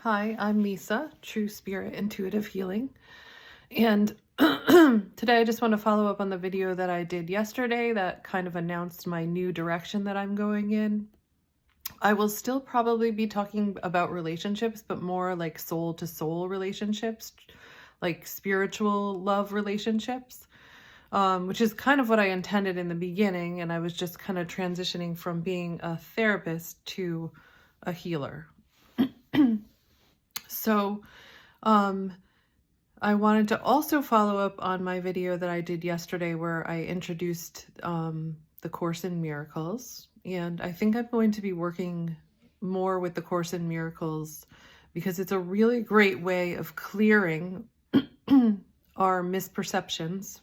Hi, I'm Misa, True Spirit Intuitive Healing. And today I just want to follow up on the video that I did yesterday that kind of announced my new direction that I'm going in. I will still probably be talking about relationships, but more like soul to soul relationships, like spiritual love relationships, which is kind of what I intended in the beginning. And I was just kind of transitioning from being a therapist to a healer. So, I wanted to also follow up on my video that I did yesterday where I introduced the Course in Miracles. And I think I'm going to be working more with the Course in Miracles because it's a really great way of clearing our misperceptions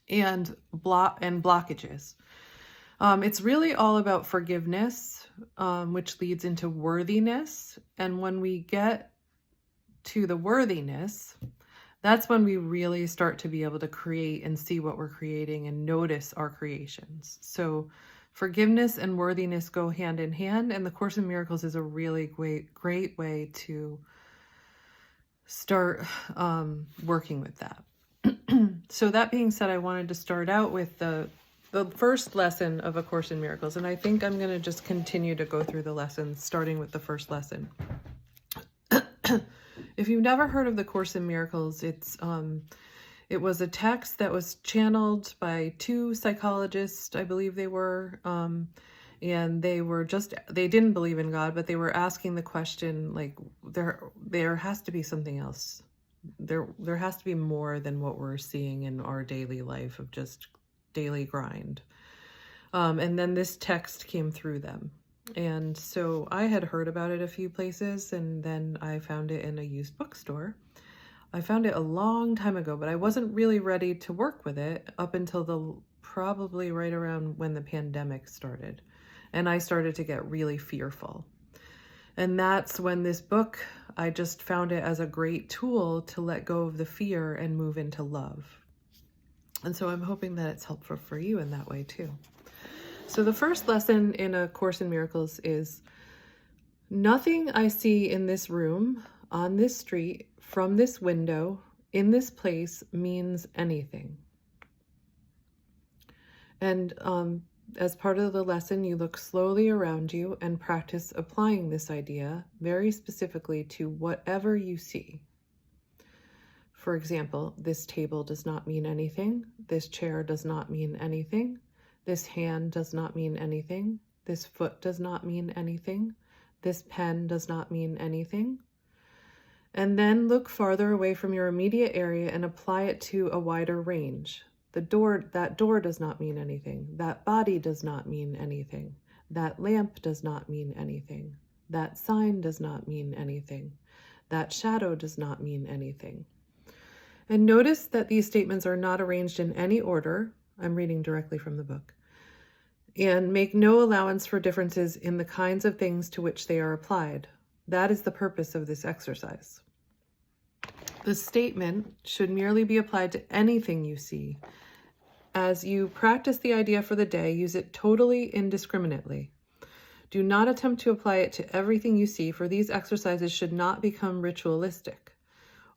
and blockages. It's really all about forgiveness, which leads into worthiness. And when we get to the worthiness, that's when we really start to be able to create and see what we're creating and notice our creations. So forgiveness and worthiness go hand in hand, and the Course in Miracles is a really great way to start working with that. So that being said, I wanted to start out with the first lesson of A Course in Miracles, and I think I'm going to just continue to go through the lessons, starting with the first lesson. If you've never heard of the Course in Miracles, it was a text that was channeled by two psychologists, I believe they were, and they didn't believe in God, but they were asking the question, like, there has to be something else. There has to be more than what we're seeing in our daily life of just daily grind. And then this text came through them. And so I had heard about it a few places, and then I found it in a used bookstore. I found it a long time ago, but I wasn't really ready to work with it up until probably right around when the pandemic started. And I started to get really fearful. And that's when this book, I just found it as a great tool to let go of the fear and move into love. And so I'm hoping that it's helpful for you in that way too. So the first lesson in A Course in Miracles is, nothing I see in this room, on this street, from this window, in this place means anything. And as part of the lesson, you look slowly around you and practice applying this idea very specifically to whatever you see. For example, this table does not mean anything. This chair does not mean anything. This hand does not mean anything. This foot does not mean anything. This pen does not mean anything. And then look farther away from your immediate area and apply it to a wider range. That door does not mean anything. That body does not mean anything. That lamp does not mean anything. That sign does not mean anything. That shadow does not mean anything. And notice that these statements are not arranged in any order. I'm reading directly from the book. And make no allowance for differences in the kinds of things to which they are applied. That is the purpose of this exercise. The statement should merely be applied to anything you see. As you practice the idea for the day, use it totally indiscriminately. Do not attempt to apply it to everything you see, for these exercises should not become ritualistic.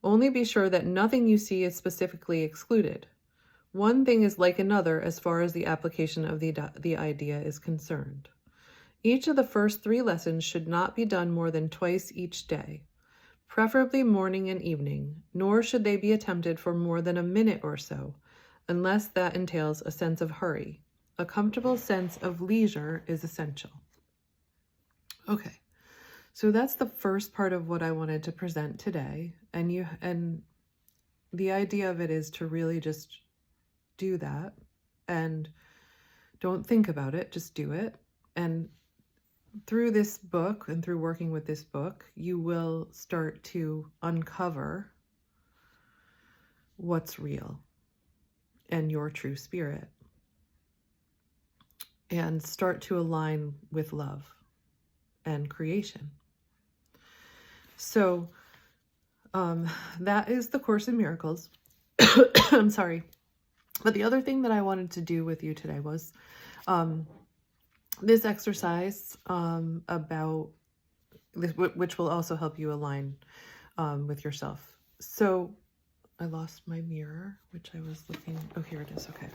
Only be sure that nothing you see is specifically excluded. One thing is like another as far as the application of the idea is concerned. Each of the first 3 lessons should not be done more than twice each day, preferably morning and evening, nor should they be attempted for more than a minute or so, unless that entails a sense of hurry. A comfortable sense of leisure is essential. Okay, so that's the first part of what I wanted to present today, and the idea of it is to really just do that and don't think about it, just do it. And through this book and through working with this book, you will start to uncover what's real and your true spirit, and start to align with love and creation. So that is the Course in Miracles. I'm sorry. But the other thing that I wanted to do with you today was this exercise about which will also help you align with yourself. So I lost my mirror, which I was looking. Oh, here it is. Okay.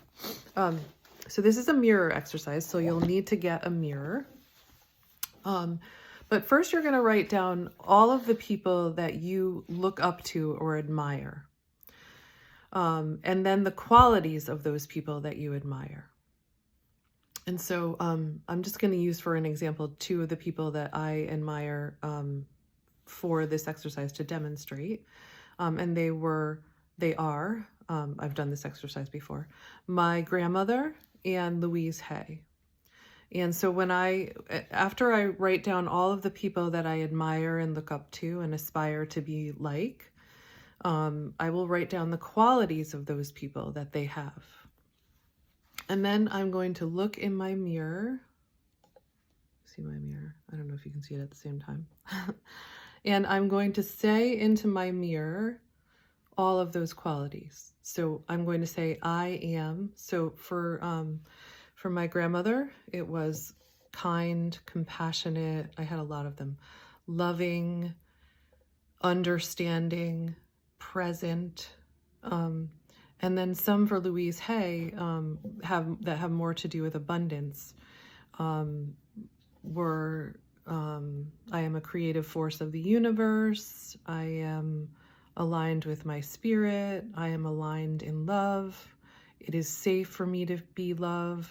So this is a mirror exercise. So you'll need to get a mirror. But first you're going to write down all of the people that you look up to or admire. And then the qualities of those people that you admire. And so I'm just going to use for an example 2 of the people that I admire for this exercise to demonstrate. And they are, I've done this exercise before, my grandmother and Louise Hay. And so after I write down all of the people that I admire and look up to and aspire to be like, I will write down the qualities of those people that they have. And then I'm going to look in my mirror. See my mirror? I don't know if you can see it at the same time. And I'm going to say into my mirror all of those qualities. So I'm going to say, I am. So for my grandmother, it was kind, compassionate. I had a lot of them. Loving, understanding, present. And then some for Louise Hay have more to do with abundance. I am a creative force of the universe. I am aligned with my spirit. I am aligned in love. It is safe for me to be love.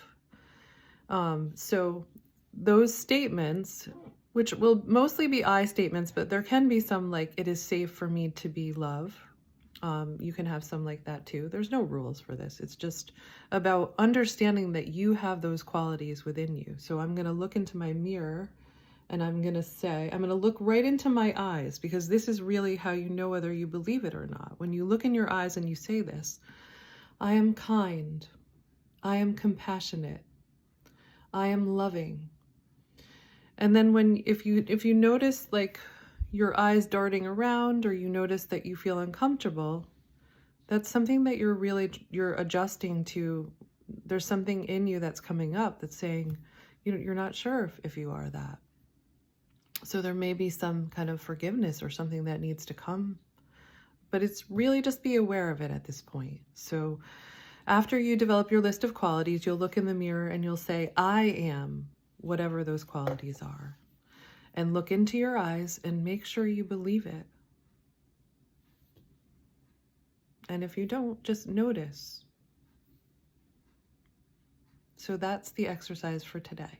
So those statements, which will mostly be I statements, but there can be some like, it is safe for me to be love. You can have some like that too. There's no rules for this. It's just about understanding that you have those qualities within you. So I'm going to look into my mirror and I'm going to look right into my eyes, because this is really how you know whether you believe it or not. When you look in your eyes and you say this, I am kind. I am compassionate. I am loving. And then if you notice like your eyes darting around, or you notice that you feel uncomfortable, that's something that you're adjusting to. There's something in you that's coming up that's saying, you're not sure if you are that. So there may be some kind of forgiveness or something that needs to come, but it's really just be aware of it at this point. So after you develop your list of qualities, you'll look in the mirror and you'll say, I am whatever those qualities are. And look into your eyes and make sure you believe it. And if you don't, just notice. So that's the exercise for today.